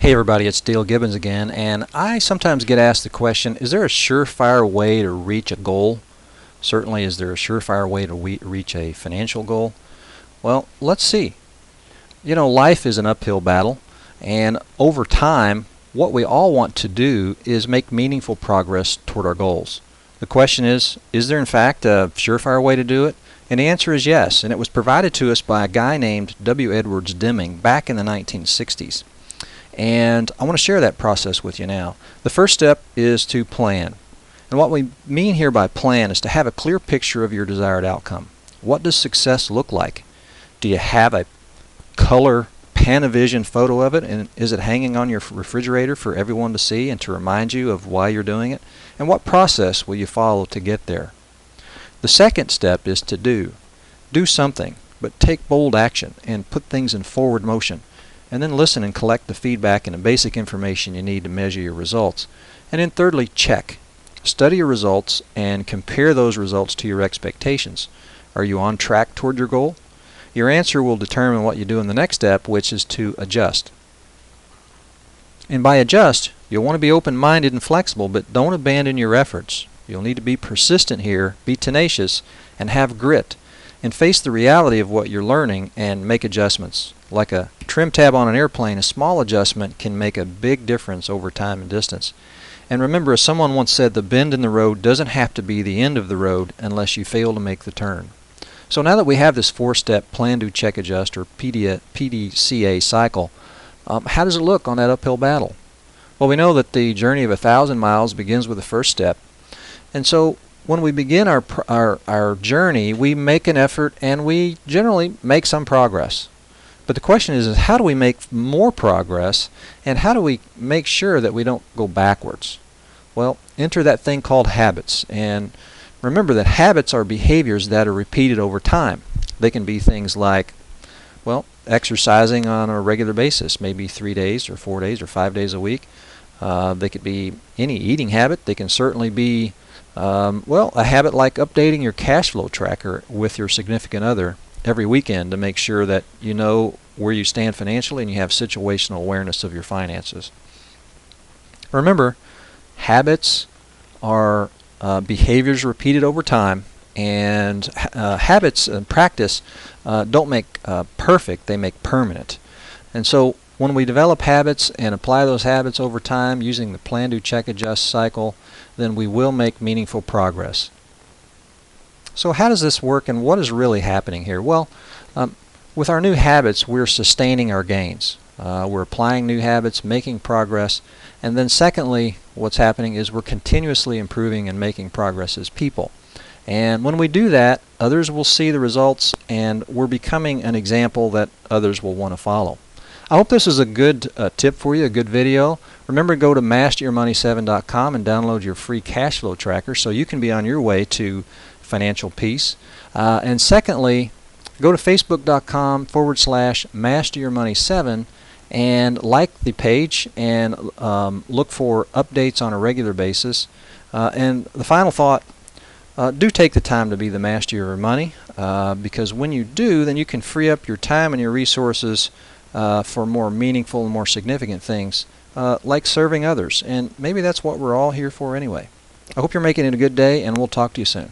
Hey everybody, it's Dale Gibbons again, and I sometimes get asked the question, is there a surefire way to reach a goal? Certainly, is there a surefire way to reach a financial goal? Well, let's see. Life is an uphill battle, and over time, what we all want to do is make meaningful progress toward our goals. The question is there in fact a surefire way to do it? And the answer is yes, and it was provided to us by a guy named W. Edwards Deming back in the 1960s. And I want to share that process with you now. The first step is to plan. And what we mean here by plan is to have a clear picture of your desired outcome. What does success look like? Do you have a color Panavision photo of it, and is it hanging on your refrigerator for everyone to see and to remind you of why you're doing it? And what process will you follow to get there? The second step is to do. Do something, but take bold action and put things in forward motion. And then listen and collect the feedback and the basic information you need to measure your results. And then thirdly, check. Study your results and compare those results to your expectations. Are you on track toward your goal? Your answer will determine what you do in the next step, which is to adjust. And by adjust, you'll want to be open-minded and flexible, but don't abandon your efforts. You'll need to be persistent here, be tenacious, and have grit, and face the reality of what you're learning and make adjustments. Like a trim tab on an airplane, a small adjustment can make a big difference over time and distance. And remember, as someone once said, the bend in the road doesn't have to be the end of the road unless you fail to make the turn. So now that we have this four-step plan, do, check, adjust, or PDCA cycle, how does it look on that uphill battle? Well, we know that the journey of 1,000 miles begins with the first step. And so when we begin our journey, we make an effort and we generally make some progress. But the question is how do we make more progress, and how do we make sure that we don't go backwards? Well, enter that thing called habits. And remember that habits are behaviors that are repeated over time. They can be things like, well, exercising on a regular basis, maybe 3 days or 4 days or 5 days a week. They could be any eating habit. They can certainly be, a habit like updating your cash flow tracker with your significant other every weekend to make sure that you know where you stand financially and you have situational awareness of your finances. Remember, habits are behaviors repeated over time, and habits and practice don't make perfect, they make permanent. And so when we develop habits and apply those habits over time using the plan, do, check, adjust cycle, then we will make meaningful progress. So how does this work, and what is really happening here? Well, with our new habits, we're sustaining our gains. We're applying new habits, making progress, and then secondly, what's happening is we're continuously improving and making progress as people. And when we do that, others will see the results, and we're becoming an example that others will want to follow. I hope this is a good tip for you, a good video. Remember to go to masteryourmoney7.com and download your free cash flow tracker so you can be on your way to financial peace. And secondly, go to facebook.com/masteryourmoney7 and like the page and look for updates on a regular basis. And the final thought, do take the time to be the master of your money, because when you do, then you can free up your time and your resources for more meaningful and more significant things like serving others. And maybe that's what we're all here for anyway. I hope you're making it a good day, and we'll talk to you soon.